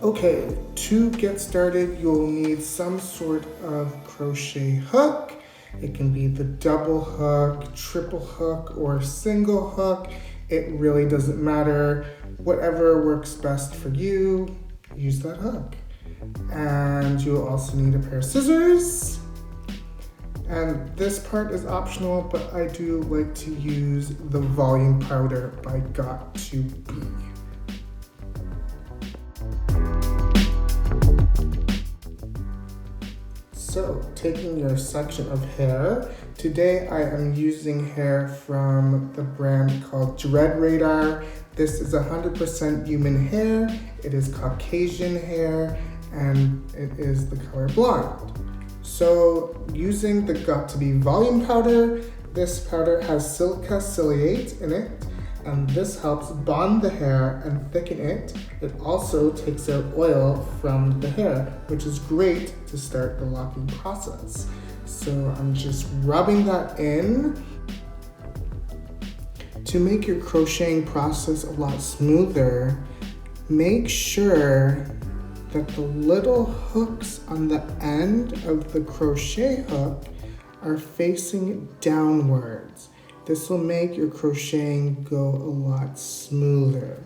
Okay, to get started, you'll need some sort of crochet hook. It can be the double hook, triple hook, or single hook. It really doesn't matter. Whatever works best for you, use that hook. And you'll also need a pair of scissors. And this part is optional, but I do like to use the volume powder by Got2b. So, taking your section of hair, today I am using hair from the brand called Dread Radar. This is 100% human hair. It is Caucasian hair, and it is the color blonde. So using the Got To Be volume powder, this powder has silica ciliate in it, and this helps bond the hair and thicken it. It also takes out oil from the hair, which is great to start the locking process. So I'm just rubbing that in. To make your crocheting process a lot smoother, make sure that the little hooks on the end of the crochet hook are facing downwards. This will make your crocheting go a lot smoother.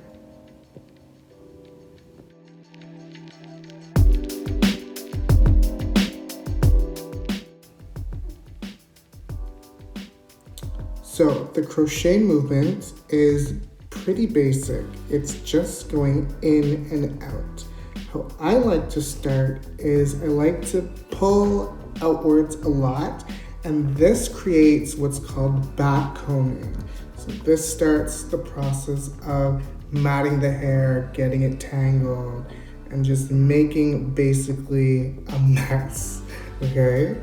So the crochet movement is pretty basic. It's just going in and out. How I like to start is I like to pull outwards a lot, and this creates what's called back combing. So this starts the process of matting the hair, getting it tangled, and just making basically a mess, okay?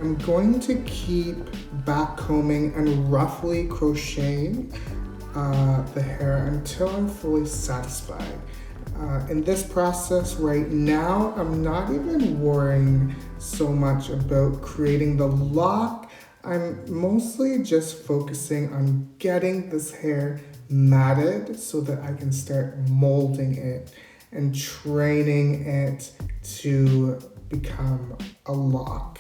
I'm going to keep back combing and roughly crocheting the hair until I'm fully satisfied. In this process right now, I'm not even worrying so much about creating the lock. I'm mostly just focusing on getting this hair matted so that I can start molding it and training it to become a lock.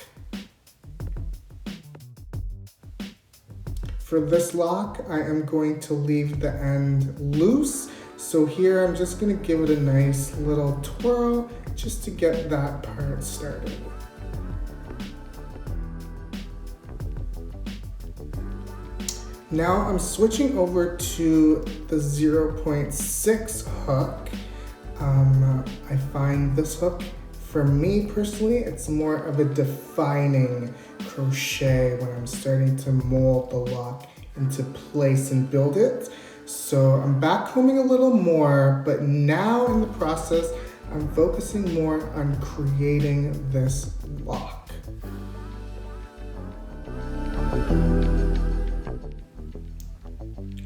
For this lock, I am going to leave the end loose. So here I'm just gonna give it a nice little twirl just to get that part started. Now I'm switching over to the 0.6 hook. I find this hook, for me personally, it's more of a defining crochet when I'm starting to mold the lock into place and build it. So I'm back combing a little more, but now in the process, I'm focusing more on creating this lock.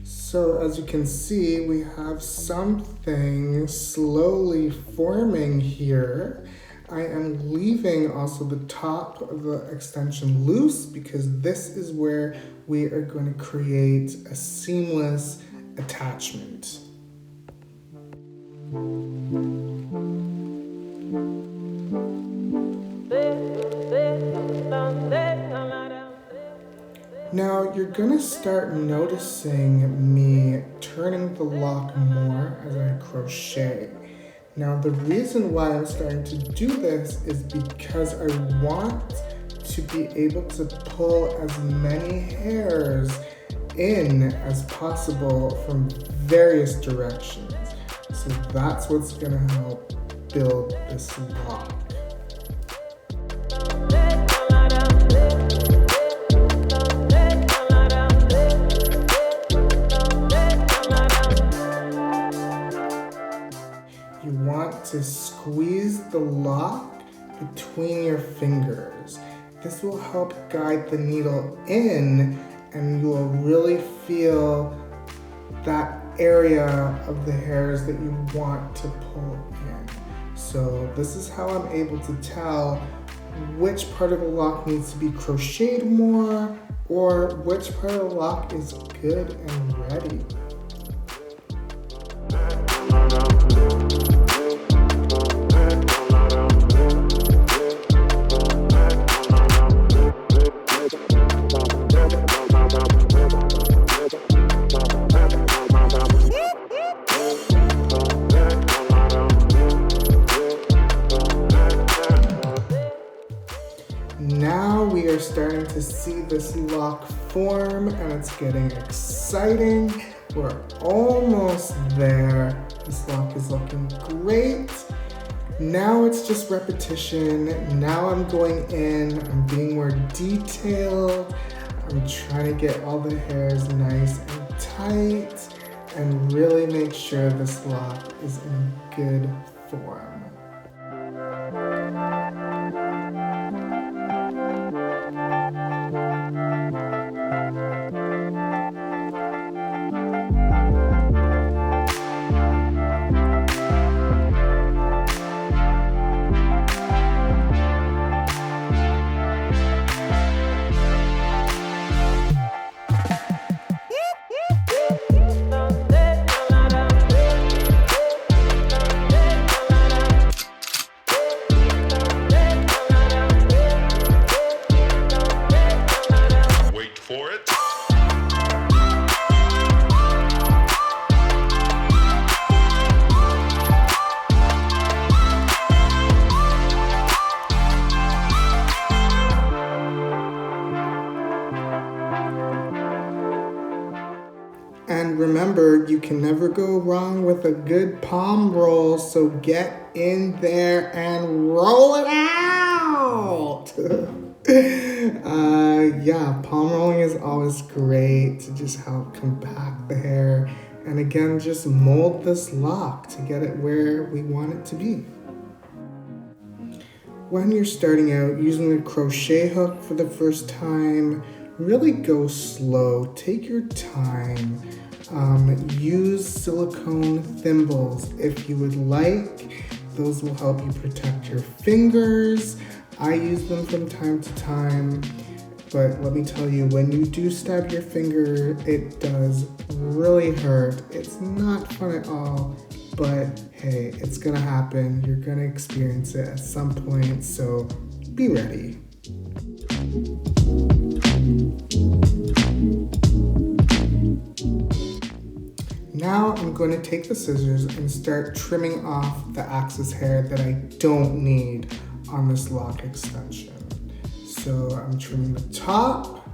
So as you can see, we have something slowly forming here. I am leaving also the top of the extension loose because this is where we are going to create a seamless attachment. Now you're gonna start noticing me turning the lock more as I crochet. Now the reason why I'm starting to do this is because I want to be able to pull as many hairs in as possible from various directions. So that's what's gonna help build this lock. You want to squeeze the lock between your fingers. This will help guide the needle in, and you will really feel that area of the hairs that you want to pull in. So this is how I'm able to tell which part of the lock needs to be crocheted more or which part of the lock is good and ready. Now we are starting to see this lock form and it's getting exciting. We're almost there. This lock is looking great. Now it's just repetition. Now I'm going in, I'm being more detailed. I'm trying to get all the hairs nice and tight and really make sure this lock is in good form. Wait for it. And remember, you can never go wrong with a good palm roll, so get in there and roll it out! Yeah, palm rolling is always great to just help compact the hair and again, just mold this lock to get it where we want it to be. When you're starting out using the crochet hook for the first time, really go slow, take your time. Use silicone thimbles if you would like. Those will help you protect your fingers. I use them from time to time, but let me tell you, when you do stab your finger, it does really hurt. It's not fun at all, but hey, it's gonna happen. You're gonna experience it at some point, so be ready. Now I'm going to take the scissors and start trimming off the excess hair that I don't need on this lock extension. So I'm trimming the top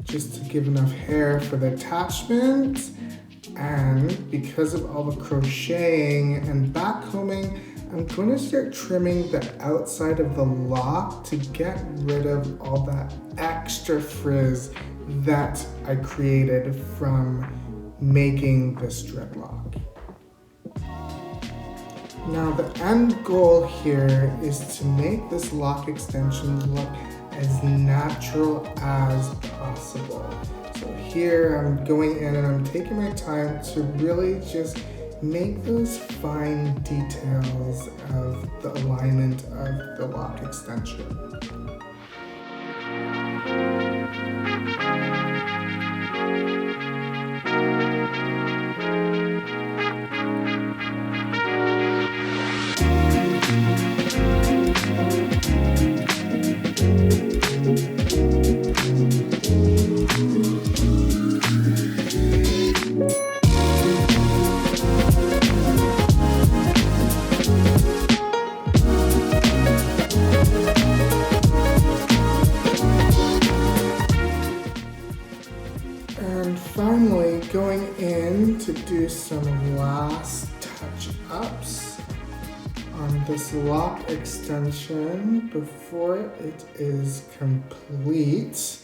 just to give enough hair for the attachment. And because of all the crocheting and backcombing, I'm going to start trimming the outside of the lock to get rid of all that extra frizz that I created from making this dreadlock. Now the end goal here is to make this lock extension look as natural as possible. So here I'm going in and I'm taking my time to really just make those fine details of the alignment of the lock extension. Finally, going in to do some last touch-ups on this lock extension before it is complete.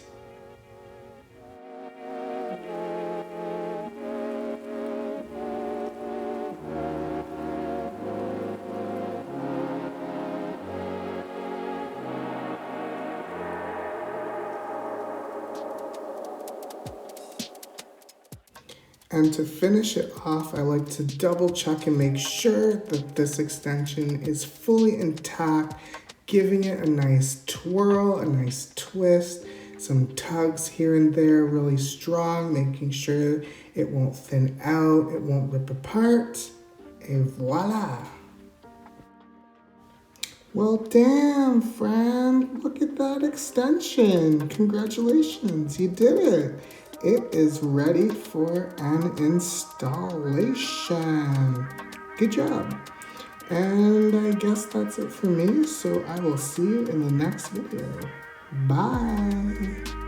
And to finish it off, I like to double check and make sure that this extension is fully intact, giving it a nice twirl, a nice twist, some tugs here and there, really strong, making sure it won't thin out, it won't rip apart, and voila. Well, damn, friend, look at that extension. Congratulations, you did it. It is ready for an installation. Good job. And I guess that's it for me, so I will see you in the next video. Bye.